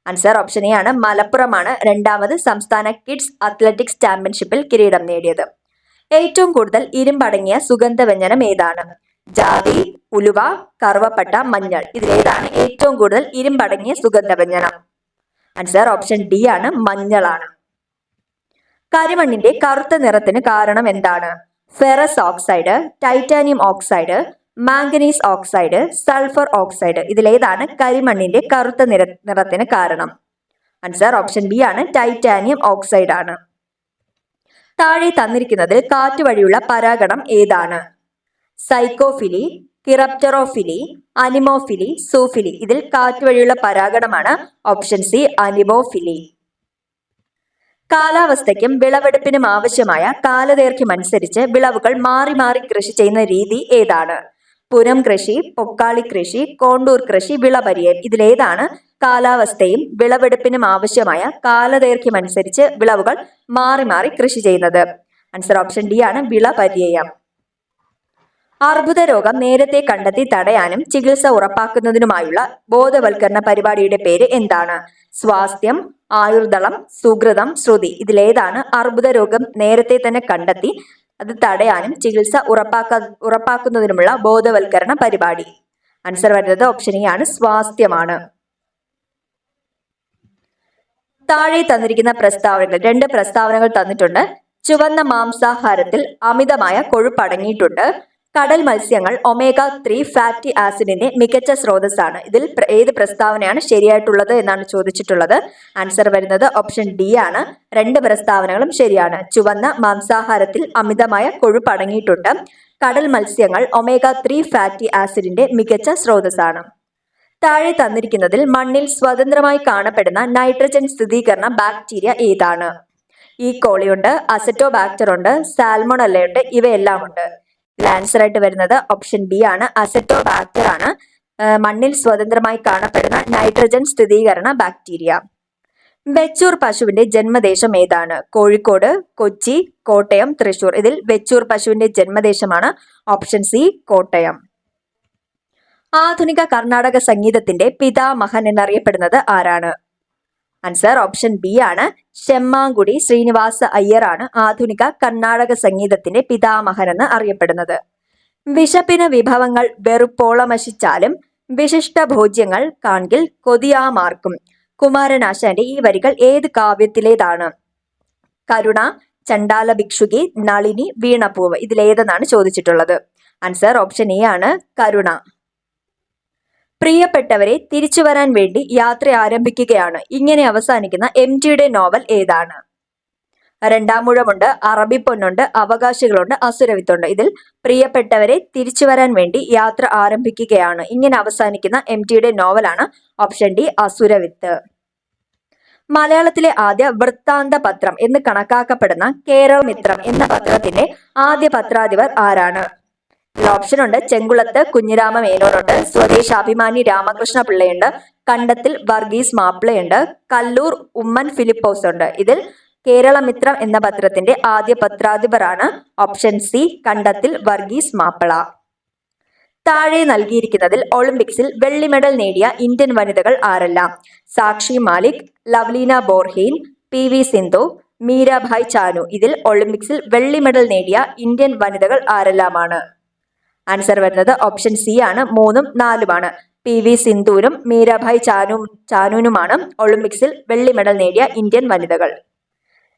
A: Answer option A ആണ്, മലപ്പുറമാണ് രണ്ടാമത് സംസ്ഥാന കിഡ്സ് അത്ലറ്റിക്സ് ചാമ്പ്യൻഷിപ്പിൽ കിരീടം നേടിയത്. ഏറ്റവും കൂടുതൽ ഇരുമ്പടങ്ങിയ സുഗന്ധവ്യഞ്ജനം ഏതാണ്? ജാതി, ഉലുവ, കറുവപ്പട്ട, മഞ്ഞൾ. ഇതിലേതാണ് ഏറ്റവും കൂടുതൽ ഇരുമ്പടങ്ങിയ സുഗന്ധവ്യഞ്ജനം? ആൻസർ ഓപ്ഷൻ ഡി ആണ്, മഞ്ഞളാണ്. കരിമണ്ണിന്റെ കറുത്ത നിറത്തിന് കാരണം എന്താണ്? Ferrous oxide, titanium oxide, manganese oxide, sulphur oxide. ഇതിലേതാണ് കരിമണ്ണിന്റെ കറുത്ത നിറത്തിന് കാരണം? ആൻസർ ഓപ്ഷൻ ബി ആണ്, ടൈറ്റാനിയം ഓക്സൈഡ് ആണ്. താഴെ തന്നിരിക്കുന്നതിൽ കാറ്റ് വഴിയുള്ള പരാഗണം ഏതാണ്? Psychophily, chiropterophily, anemophily, zoophily. ഇതിൽ കാറ്റ് വഴിയുള്ള പരാഗണമാണ് ഓപ്ഷൻ സി, അനിമോഫിലി. കാലാവസ്ഥയ്ക്കും വിളവെടുപ്പിനും ആവശ്യമായ കാലദൈർഘ്യം അനുസരിച്ച് വിളവുകൾ മാറി മാറി കൃഷി ചെയ്യുന്ന രീതി ഏതാണ്? പുനം കൃഷി, പൊക്കാളി കൃഷി, കോണ്ടൂർ കൃഷി, വിളപര്യയം. ഇതിലേതാണ് കാലാവസ്ഥയും വിളവെടുപ്പിനും ആവശ്യമായ കാലദൈർഘ്യം അനുസരിച്ച് വിളവുകൾ മാറി മാറി കൃഷി ചെയ്യുന്നത്? ആൻസർ ഓപ്ഷൻ ഡി ആണ്, വിളപര്യയം. അർബുദ രോഗം നേരത്തെ കണ്ടെത്തി തടയാനും ചികിത്സ ഉറപ്പാക്കുന്നതിനുമായുള്ള ബോധവൽക്കരണ പരിപാടിയുടെ പേര് എന്താണ്? സ്വാസ്ഥ്യം, ആയുർദളം, സുകൃതം, ശ്രുതി. ഇതിലേതാണ് അർബുദ രോഗം നേരത്തെ തന്നെ കണ്ടെത്തി അത് തടയാനും ചികിത്സ ഉറപ്പാക്കുന്നതിനുമുള്ള ബോധവൽക്കരണ പരിപാടി? ആൻസർ വരുന്നത് ഓപ്ഷൻ എ ആണ്, സ്വാസ്ഥ്യമാണ്. താഴെ തന്നിരിക്കുന്ന പ്രസ്താവനകൾ, 2 പ്രസ്താവനകൾ തന്നിട്ടുണ്ട്. ചുവന്ന മാംസാഹാരത്തിൽ അമിതമായ കൊഴുപ്പ് അടങ്ങിയിട്ടുണ്ട്. കടൽ മത്സ്യങ്ങൾ ഒമേഗ 3 ഫാറ്റി ആസിഡിന്റെ മികച്ച സ്രോതസ്സാണ്. ഇതിൽ ഏത് പ്രസ്താവനയാണ് ശരിയായിട്ടുള്ളത് എന്നാണ് ചോദിച്ചിട്ടുള്ളത്. ആൻസർ വരുന്നത് ഓപ്ഷൻ ഡി ആണ്. രണ്ട് പ്രസ്താവനകളും ശരിയാണ്. ചുവന്ന മാംസാഹാരത്തിൽ അമിതമായ കൊഴുപ്പ് അടങ്ങിയിട്ടുണ്ട്. കടൽ മത്സ്യങ്ങൾ ഒമേഗ 3 ഫാറ്റി ആസിഡിന്റെ മികച്ച സ്രോതസ്സാണ്. താഴെ തന്നിരിക്കുന്നതിൽ മണ്ണിൽ സ്വതന്ത്രമായി കാണപ്പെടുന്ന നൈട്രജൻ സ്ഥിരീകരണ ബാക്ടീരിയ ഏതാണ്? ഈ കോളിയുണ്ട്, അസറ്റോബാക്ടർ ഉണ്ട്, സാൽമോണല്ലയുണ്ട്, ഇവയെല്ലാം ഉണ്ട്. ഇതിൽ ആൻസർ ആയിട്ട് വരുന്നത് ഓപ്ഷൻ ബി ആണ്. അസറ്റോബാക്ടർ ആണ് മണ്ണിൽ സ്വതന്ത്രമായി കാണപ്പെടുന്ന നൈട്രജൻ സ്ഥിരീകരണ ബാക്ടീരിയ. വെച്ചൂർ പശുവിന്റെ ജന്മദേശം ഏതാണ്? കോഴിക്കോട്, കൊച്ചി, കോട്ടയം, തൃശൂർ. ഇതിൽ വെച്ചൂർ പശുവിന്റെ ജന്മദേശമാണ് ഓപ്ഷൻ സി, കോട്ടയം. ആധുനിക കർണാടക സംഗീതത്തിന്റെ പിതാമഹൻ എന്നറിയപ്പെടുന്നത് ആരാണ്? ആൻസർ ഓപ്ഷൻ ബി ആണ്. ശെമ്മാങ്കുടി ശ്രീനിവാസ അയ്യർ ആണ് ആധുനിക കർണാടക സംഗീതത്തിന്റെ പിതാമഹൻ എന്ന് അറിയപ്പെടുന്നത്. വിശപ്പിന് വിഭവങ്ങൾ വെറുപ്പോളമശിച്ചാലും വിശിഷ്ട ഭോജ്യങ്ങൾ കാൺകിൽ കൊതിയാമാർക്കും. കുമാരനാശാന്റെ ഈ വരികൾ ഏത് കാവ്യത്തിലേതാണ്? കരുണ, ചണ്ടാല ഭിക്ഷുകി, നളിനി, വീണപൂവ്. ഇതിലേതെന്നാണ് ചോദിച്ചിട്ടുള്ളത്. ആൻസർ ഓപ്ഷൻ എ ആണ്, കരുണ. പ്രിയപ്പെട്ടവരെ തിരിച്ചു വരാൻ വേണ്ടി യാത്ര ആരംഭിക്കുകയാണ്. ഇങ്ങനെ അവസാനിക്കുന്ന എം.ടിയുടെ നോവൽ ഏതാണ്? രണ്ടാമൂഴമുണ്ട്, അറബിപ്പൊന്നുണ്ട്, അവകാശികളുണ്ട്, അസുരവിത്തുണ്ട്. ഇതിൽ പ്രിയപ്പെട്ടവരെ തിരിച്ചു വരാൻ വേണ്ടി യാത്ര ആരംഭിക്കുകയാണ് ഇങ്ങനെ അവസാനിക്കുന്ന എം.ടിയുടെ നോവലാണ് ഓപ്ഷൻ ഡി, അസുരവിത്ത്. മലയാളത്തിലെ ആദ്യ വൃത്താന്ത പത്രം എന്ന് കണക്കാക്കപ്പെടുന്ന കേരളമിത്രം എന്ന പത്രത്തിന്റെ ആദ്യ പത്രാധിപർ ആരാണ്? ഓപ്ഷൻ ഉണ്ട്, ചെങ്കുളത്ത് കുഞ്ഞിരാമ മേനോനുണ്ട്, സ്വദേശാഭിമാനി രാമകൃഷ്ണ പിള്ളയുണ്ട്, കണ്ടത്തിൽ വർഗീസ് മാപ്പിളയുണ്ട്, കല്ലൂർ ഉമ്മൻ ഫിലിപ്പോസ് ഉണ്ട്. ഇതിൽ കേരളമിത്രം എന്ന പത്രത്തിന്റെ ആദ്യ പത്രാധിപരാണ് ഓപ്ഷൻ സി, കണ്ടത്തിൽ വർഗീസ് മാപ്പിള. താഴെ നൽകിയിരിക്കുന്നതിൽ ഒളിമ്പിക്സിൽ വെള്ളി മെഡൽ നേടിയ ഇന്ത്യൻ വനിതകൾ ആരെല്ലാം? സാക്ഷി മാലിക്, ലവ്ലീന ബോർഹെയ്ൻ, പി.വി. സിന്ധു, മീരാഭായ് ചാനു. ഇതിൽ ഒളിമ്പിക്സിൽ വെള്ളി മെഡൽ നേടിയ ഇന്ത്യൻ വനിതകൾ ആരെല്ലാമാണ്? ആൻസർ വരുന്നത് ഓപ്ഷൻ സി ആണ്. 3ഉം 4ഉമാണ്. പി.വി. സിന്ധുവിനും മീരാഭായ് ചാനുനുമാണ് ഒളിമ്പിക്സിൽ വെള്ളി മെഡൽ നേടിയ ഇന്ത്യൻ വനിതകൾ.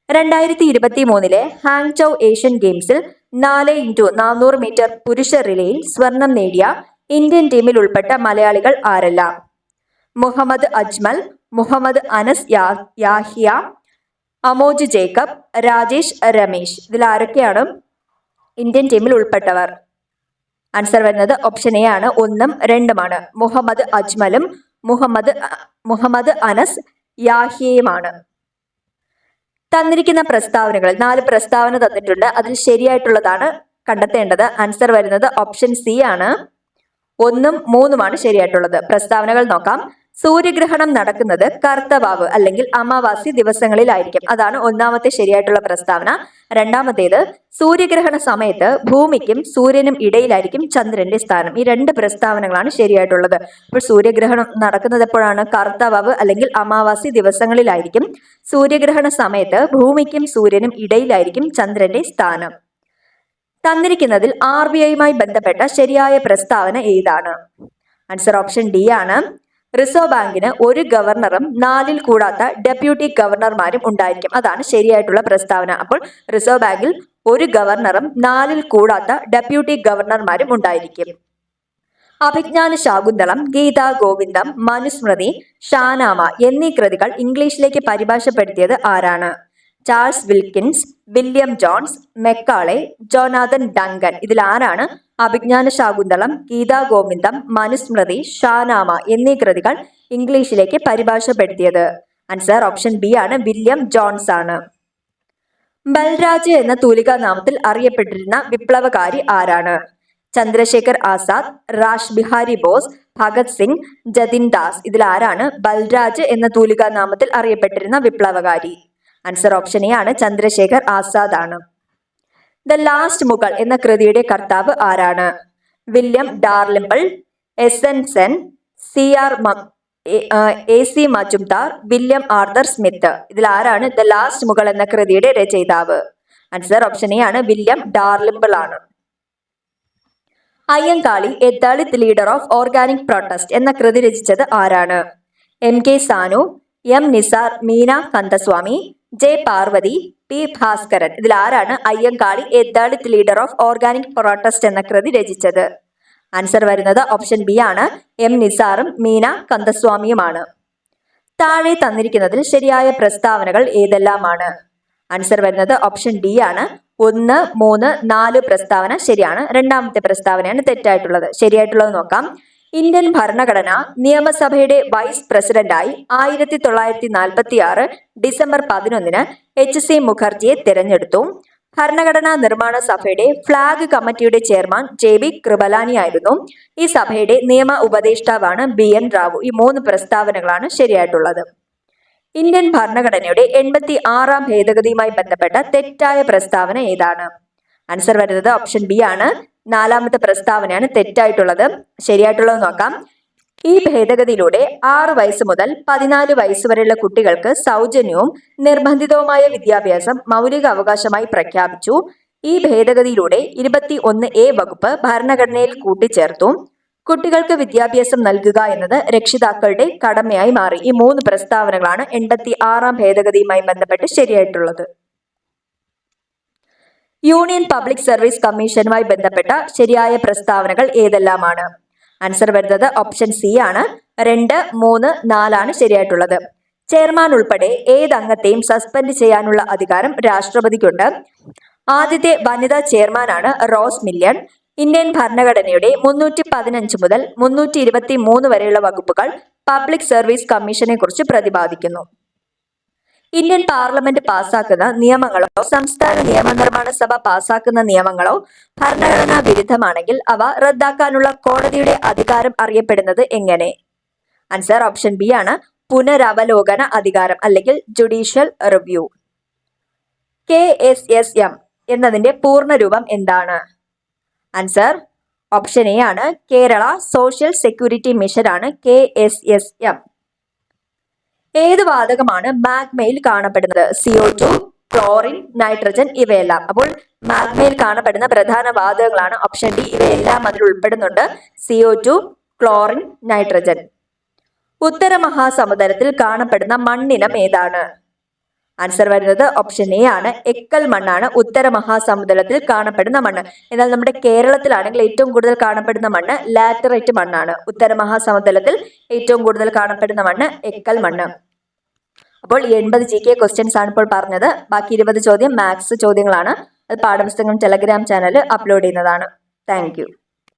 A: 2023 ഹാങ്ചൗ ഏഷ്യൻ ഗെയിംസിൽ 4x400 മീറ്റർ പുരുഷ റിലേയിൽ സ്വർണം നേടിയ ഇന്ത്യൻ ടീമിൽ ഉൾപ്പെട്ട മലയാളികൾ ആരെല്ലാം? മുഹമ്മദ് അജ്മൽ, മുഹമ്മദ് അനസ് യാഹിയ, അമോജ് ജേക്കബ്, രാജേഷ് രമേശ്. ഇതിൽ ആരൊക്കെയാണ് ഇന്ത്യൻ ടീമിൽ ഉൾപ്പെട്ടവർ? ആൻസർ വരുന്നത് ഓപ്ഷൻ എ ആണ്. 1ഉം 2ഉമാണ്. മുഹമ്മദ് അജ്മലും മുഹമ്മദ് അനസ് യാഹിയയുമാണ്. തന്നിരിക്കുന്ന പ്രസ്താവനകൾ 4 പ്രസ്താവന തന്നിട്ടുണ്ട്. അതിൽ ശരിയായിട്ടുള്ളതാണ് കണ്ടെത്തേണ്ടത്. ആൻസർ വരുന്നത് ഓപ്ഷൻ സി ആണ്. 1ഉം 3ഉമാണ് ശരിയായിട്ടുള്ളത്. പ്രസ്താവനകൾ നോക്കാം. സൂര്യഗ്രഹണം നടക്കുന്നത് കർത്തവാവ് അല്ലെങ്കിൽ അമാവാസി ദിവസങ്ങളിലായിരിക്കും. അതാണ് ഒന്നാമത്തെ ശരിയായിട്ടുള്ള പ്രസ്താവന. രണ്ടാമത്തേത്, സൂര്യഗ്രഹണ സമയത്ത് ഭൂമിക്കും സൂര്യനും ഇടയിലായിരിക്കും ചന്ദ്രന്റെ സ്ഥാനം. ഈ 2 പ്രസ്താവനകളാണ് ശരിയായിട്ടുള്ളത്. അപ്പോൾ സൂര്യഗ്രഹണം നടക്കുന്നത് എപ്പോഴാണ്? കർത്തവാവ് അല്ലെങ്കിൽ അമാവാസി ദിവസങ്ങളിലായിരിക്കും. സൂര്യഗ്രഹണ സമയത്ത് ഭൂമിക്കും സൂര്യനും ഇടയിലായിരിക്കും ചന്ദ്രന്റെ സ്ഥാനം. തന്നിരിക്കുന്നതിൽ RBIയുമായി ബന്ധപ്പെട്ട ശരിയായ പ്രസ്താവന ഏതാണ്? ആൻസർ ഓപ്ഷൻ ഡി ആണ്. റിസർവ് ബാങ്കിന് ഒരു ഗവർണറും 4ൽ കൂടാത്ത ഡെപ്യൂട്ടി ഗവർണർമാരും ഉണ്ടായിരിക്കും. അതാണ് ശരിയായിട്ടുള്ള പ്രസ്താവന. അപ്പോൾ റിസർവ് ബാങ്കിൽ ഒരു ഗവർണറും 4ൽ കൂടാത്ത ഡെപ്യൂട്ടി ഗവർണർമാരും ഉണ്ടായിരിക്കും. അഭിജ്ഞാന ശാകുന്തളം, ഗീതാ ഗോവിന്ദം, മനുസ്മൃതി, ഷാനാമ എന്നീ കൃതികൾ ഇംഗ്ലീഷിലേക്ക് പരിഭാഷപ്പെടുത്തിയത് ആരാണ്? Charles Wilkins, William Jones, Macaulay, Jonathan Duncan. ഇതിൽ ആരാണ് അഭിജ്ഞാന ശാകുന്തളം, ഗീതാ ഗോവിന്ദം, മനുസ്മൃതി, ഷാനാമ എന്നീ കൃതികൾ ഇംഗ്ലീഷിലേക്ക് പരിഭാഷപ്പെടുത്തിയത്? ആൻസർ ഓപ്ഷൻ ബി ആണ്. വില്യം ജോൺസ് ആണ്. ബൽരാജ് എന്ന തൂലികാ നാമത്തിൽ അറിയപ്പെട്ടിരുന്ന വിപ്ലവകാരി ആരാണ്? ചന്ദ്രശേഖർ ആസാദ്, റാഷ് ബിഹാരി ബോസ്, ഭഗത് സിംഗ്, ജതിൻ ദാസ്. ഇതിൽ ആരാണ് ബൽരാജ് എന്ന തൂലികാ നാമത്തിൽ അറിയപ്പെട്ടിരുന്ന വിപ്ലവകാരി? ആൻസർ ഓപ്ഷൻ എ ആണ്. ചന്ദ്രശേഖർ ആസാദ് ആണ്. ദ ലാസ്റ്റ് മുഗൾ എന്ന കൃതിയുടെ കർത്താവ് ആരാണ്? William Dalrymple, S N. Sen, A.C. Majumdar, William Arthur Smith. ഇതിൽ ആരാണ് ദ ലാസ്റ്റ് മുഗൾ എന്ന കൃതിയുടെ രചയിതാവ്? ആൻസർ ഓപ്ഷൻ എ ആണ്. വില്യം ഡാർലിംബിൾ ആണ്. Ayyankali a Dalit leader of organic protest എന്ന കൃതി രചിച്ചത് ആരാണ്? M.K. Sanu, M. Nisar, Meena Kandaswamy, J Parvathi, P Bhaskaran. ഇതിൽ ആരാണ് Ayyankali a Dalit leader of organic protest എന്ന കൃതി രചിച്ചത്? ആൻസർ വരുന്നത് ഓപ്ഷൻ ബി ആണ്. എം നിസാറും മീന കന്ദസ്വാമിയുമാണ്. താഴെ തന്നിരിക്കുന്നതിൽ ശരിയായ പ്രസ്താവനകൾ ഏതെല്ലാമാണ്? ആൻസർ വരുന്നത് ഓപ്ഷൻ ഡി ആണ്. 1, 3, 4 പ്രസ്താവന ശരിയാണ്. രണ്ടാമത്തെ പ്രസ്താവനയാണ് തെറ്റായിട്ടുള്ളത്. ശരിയായിട്ടുള്ളത് നോക്കാം. ഇന്ത്യൻ ഭരണഘടന നിയമസഭയുടെ വൈസ് പ്രസിഡന്റായി 1946 ഡിസംബർ 11 HC മുഖർജിയെ തിരഞ്ഞെടുത്തു. ഭരണഘടനാ നിർമ്മാണ സഭയുടെ ഫ്ലാഗ് കമ്മിറ്റിയുടെ ചെയർമാൻ JB കൃപലാനി ആയിരുന്നു. ഈ സഭയുടെ നിയമ ഉപദേഷ്ടാവാണ് BN റാവു. ഈ 3 പ്രസ്താവനകളാണ് ശരിയായിട്ടുള്ളത്. ഇന്ത്യൻ ഭരണഘടനയുടെ 86ാം ഭേദഗതിയുമായി ബന്ധപ്പെട്ട തെറ്റായ പ്രസ്താവന ഏതാണ്? ആൻസർ വരുന്നത് ഓപ്ഷൻ ബി ആണ്. 4ാമത്തെ പ്രസ്താവനയാണ് തെറ്റായിട്ടുള്ളത്. ശരിയായിട്ടുള്ളത് നോക്കാം. ഈ ഭേദഗതിയിലൂടെ 6 വയസ്സ് മുതൽ 14 വയസ്സ് വരെയുള്ള കുട്ടികൾക്ക് സൗജന്യവും നിർബന്ധിതവുമായ വിദ്യാഭ്യാസം മൗലിക അവകാശമായി പ്രഖ്യാപിച്ചു. ഈ ഭേദഗതിയിലൂടെ 21A വകുപ്പ് ഭരണഘടനയിൽ കൂട്ടിച്ചേർത്തു. കുട്ടികൾക്ക് വിദ്യാഭ്യാസം നൽകുക എന്നത് രക്ഷിതാക്കളുടെ കടമയായി മാറി. ഈ 3 പ്രസ്താവനകളാണ് 86ാം ഭേദഗതിയുമായി ബന്ധപ്പെട്ട് ശരിയായിട്ടുള്ളത്. യൂണിയൻ പബ്ലിക് സർവീസ് കമ്മീഷനുമായി ബന്ധപ്പെട്ട ശരിയായ പ്രസ്താവനകൾ ഏതെല്ലാമാണ്? ആൻസർ വരുന്നത് ഓപ്ഷൻ സി ആണ്. 2, 3, 4 ആണ് ശരിയായിട്ടുള്ളത്. ചെയർമാൻ ഉൾപ്പെടെ ഏതംഗത്തെയും സസ്പെൻഡ് ചെയ്യാനുള്ള അധികാരം രാഷ്ട്രപതിക്കുണ്ട്. ആദ്യത്തെ വനിതാ ചെയർമാനാണ് റോസ് മില്യൺ. ഇന്ത്യൻ ഭരണഘടനയുടെ 315 മുതൽ 323 വരെയുള്ള വകുപ്പുകൾ പബ്ലിക് സർവീസ് കമ്മീഷനെ കുറിച്ച് പ്രതിപാദിക്കുന്നു. ഇന്ത്യൻ പാർലമെന്റ് പാസാക്കുന്ന നിയമങ്ങളോ സംസ്ഥാന നിയമനിർമ്മാണ സഭ പാസാക്കുന്ന നിയമങ്ങളോ ഭരണഘടനാ വിരുദ്ധമാണെങ്കിൽ അവ റദ്ദാക്കാനുള്ള കോടതിയുടെ അധികാരം അറിയപ്പെടുന്നത് എങ്ങനെ? ആൻസർ ഓപ്ഷൻ ബി ആണ്. പുനരവലോകന അധികാരം അല്ലെങ്കിൽ ജുഡീഷ്യൽ റിവ്യൂ. KSSM എന്നതിന്റെ പൂർണ്ണരൂപം എന്താണ്? ആൻസർ ഓപ്ഷൻ എ ആണ്. കേരള സോഷ്യൽ സെക്യൂരിറ്റി മിഷൻ ആണ് KSSM. ഏത് വാതകമാണ് മാഗ്മയിൽ കാണപ്പെടുന്നത്? CO2, ക്ലോറിൻ, നൈട്രജൻ ഇവയെല്ലാം. അപ്പോൾ മാഗ്മയിൽ കാണപ്പെടുന്ന പ്രധാന വാതകങ്ങളാണ് ഓപ്ഷൻ ഡി. ഇവയെല്ലാം അതിൽ ഉൾപ്പെടുന്നുണ്ട്. CO2, chlorine, nitrogen. ഉത്തര മഹാസമുദ്രത്തിൽ കാണപ്പെടുന്ന മണ്ണിനം ഏതാണ്? ആൻസർ വരുന്നത് ഓപ്ഷൻ എ ആണ്. എക്കൽ മണ്ണാണ് ഉത്തര മഹാസമുദ്രത്തിൽ കാണപ്പെടുന്ന മണ്ണ്. എന്നാൽ നമ്മുടെ കേരളത്തിലാണെങ്കിൽ ഏറ്റവും കൂടുതൽ കാണപ്പെടുന്ന മണ്ണ് ലാറ്ററൈറ്റ് മണ്ണാണ്. ഉത്തര മഹാസമുദ്രത്തിൽ ഏറ്റവും കൂടുതൽ കാണപ്പെടുന്ന മണ്ണ് എക്കൽ മണ്ണ്. അപ്പോൾ 80 GK ക്വസ്റ്റ്യൻസ് ആണ് ഇപ്പോൾ പറഞ്ഞത്. ബാക്കി 20 ചോദ്യം മാത്സ് ചോദ്യങ്ങളാണ്. അത് പാഠപുസ്തകം ടെലഗ്രാം ചാനൽ അപ്ലോഡ് ചെയ്യുന്നതാണ്. താങ്ക്